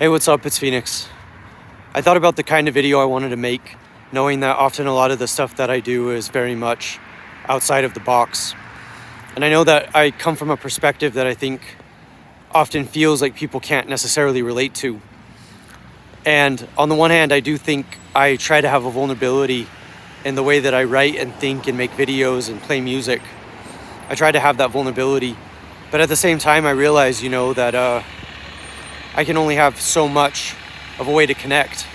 Hey, what's up? It's Phoenix. I thought about the kind of video I wanted to make, knowing that often a lot of the stuff that I do is very much outside of the box. And I know that I come from a perspective that I think often feels like people can't necessarily relate to. And on the one hand, I do think I try to have a vulnerability in the way that I write and think and make videos and play music. I try to have that vulnerability. But at the same time, I realize, that I can only have so much of a way to connect.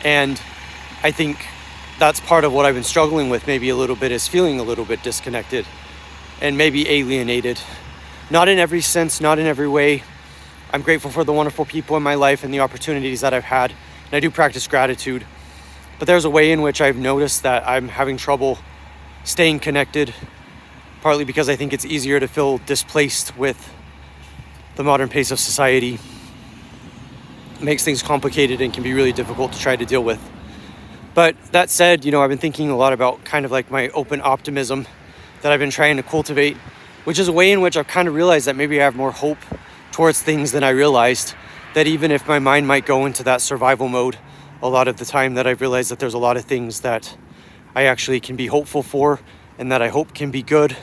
And I think that's part of what I've been struggling with maybe a little bit, is feeling a little bit disconnected and maybe alienated. Not in every sense, not in every way. I'm grateful for the wonderful people in my life and the opportunities that I've had. And I do practice gratitude. But there's a way in which I've noticed that I'm having trouble staying connected, partly because I think it's easier to feel displaced with the modern pace of society. It makes things complicated and can be really difficult to try to deal with. But that said, I've been thinking a lot about kind of like my open optimism that I've been trying to cultivate, which is a way in which I've kind of realized that maybe I have more hope towards things than I realized. That even if my mind might go into that survival mode a lot of the time, that I've realized that there's a lot of things that I actually can be hopeful for and that I hope can be good.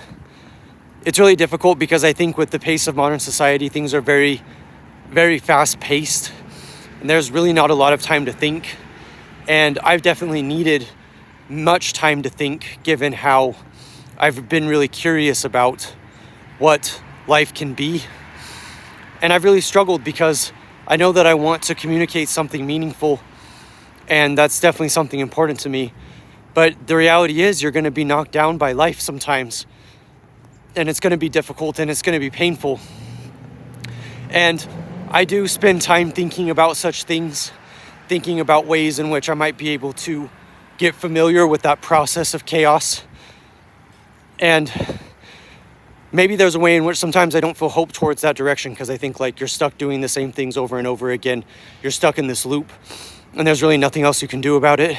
It's really difficult because I think with the pace of modern society, things are very, very fast paced. And there's really not a lot of time to think. And I've definitely needed much time to think, given how I've been really curious about what life can be. And I've really struggled because I know that I want to communicate something meaningful, and that's definitely something important to me. But the reality is you're going to be knocked down by life sometimes, and it's going to be difficult and it's going to be painful. And I do spend time thinking about such things, thinking about ways in which I might be able to get familiar with that process of chaos. And maybe there's a way in which sometimes I don't feel hope towards that direction, because I think like you're stuck doing the same things over and over again. You're stuck in this loop and there's really nothing else you can do about it.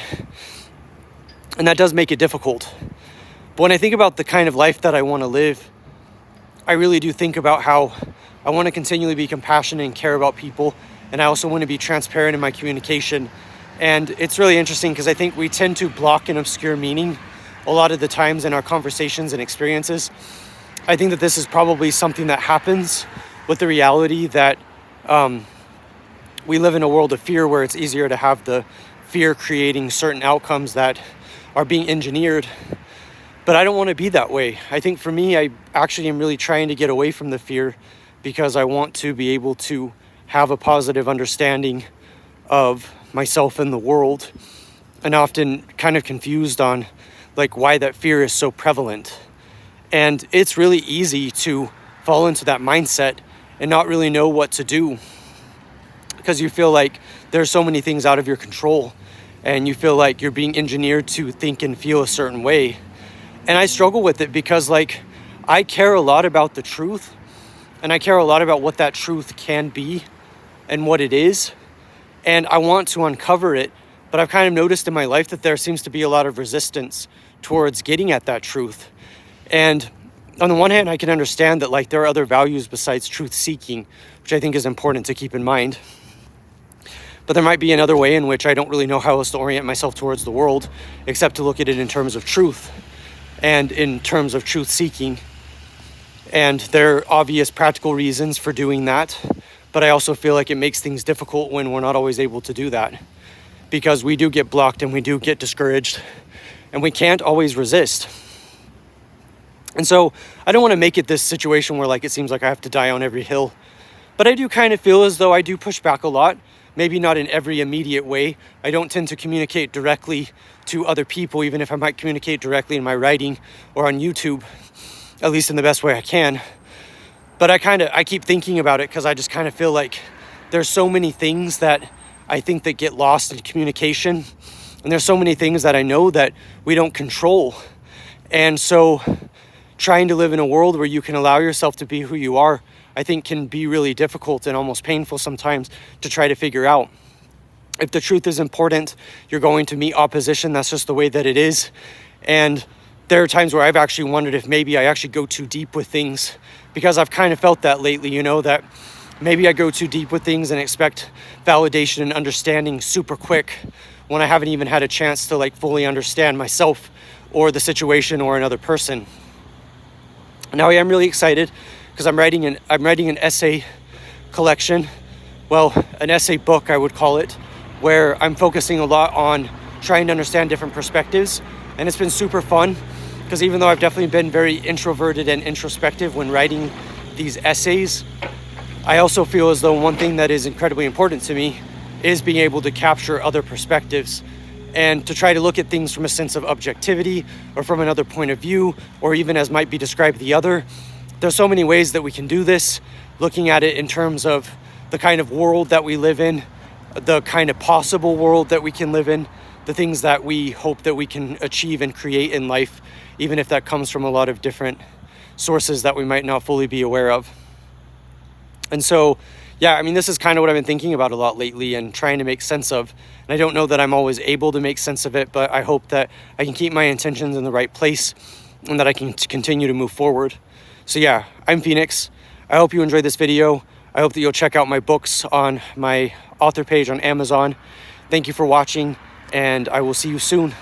And that does make it difficult. But when I think about the kind of life that I want to live, I really do think about how I want to continually be compassionate and care about people. And I also want to be transparent in my communication. And it's really interesting because I think we tend to block and obscure meaning a lot of the times in our conversations and experiences. I think that this is probably something that happens with the reality that we live in a world of fear, where it's easier to have the fear creating certain outcomes that are being engineered. But I don't want to be that way. I think for me, I actually am really trying to get away from the fear, because I want to be able to have a positive understanding of myself and the world, and often kind of confused on like why that fear is so prevalent. And it's really easy to fall into that mindset and not really know what to do, because you feel like there's so many things out of your control and you feel like you're being engineered to think and feel a certain way. And I struggle with it because I care a lot about the truth, and I care a lot about what that truth can be and what it is. And I want to uncover it, but I've kind of noticed in my life that there seems to be a lot of resistance towards getting at that truth. And on the one hand, I can understand that there are other values besides truth seeking, which I think is important to keep in mind. But there might be another way in which I don't really know how else to orient myself towards the world, except to look at it in terms of truth and in terms of truth seeking. And there are obvious practical reasons for doing that. But I also feel like it makes things difficult when we're not always able to do that, because we do get blocked and we do get discouraged and we can't always resist. And so I don't want to make it this situation where it seems like I have to die on every hill. But I do kind of feel as though I do push back a lot, maybe not in every immediate way. I don't tend to communicate directly to other people, even if I might communicate directly in my writing or on YouTube, at least in the best way I can. But I keep thinking about it because I just kind of feel like there's so many things that I think that get lost in communication. And there's so many things that I know that we don't control. And so trying to live in a world where you can allow yourself to be who you are, I think can be really difficult and almost painful sometimes to try to figure out. If the truth is important, you're going to meet opposition. That's just the way that it is. And there are times where I've actually wondered if maybe I actually go too deep with things, because I've kind of felt that lately, that maybe I go too deep with things and expect validation and understanding super quick when I haven't even had a chance to like fully understand myself or the situation or another person. Now I am really excited because I'm writing an essay collection, well, an essay book I would call it, where I'm focusing a lot on trying to understand different perspectives. And it's been super fun because even though I've definitely been very introverted and introspective when writing these essays, I also feel as though one thing that is incredibly important to me is being able to capture other perspectives and to try to look at things from a sense of objectivity or from another point of view, or even as might be described the other. There's so many ways that we can do this, looking at it in terms of the kind of world that we live in, the kind of possible world that we can live in, the things that we hope that we can achieve and create in life, even if that comes from a lot of different sources that we might not fully be aware of. And so, yeah, I mean, this is kind of what I've been thinking about a lot lately and trying to make sense of. And I don't know that I'm always able to make sense of it, but I hope that I can keep my intentions in the right place and that I can continue to move forward. So yeah, I'm Phoenix. I hope you enjoyed this video. I hope that you'll check out my books on my author page on Amazon. Thank you for watching, and I will see you soon.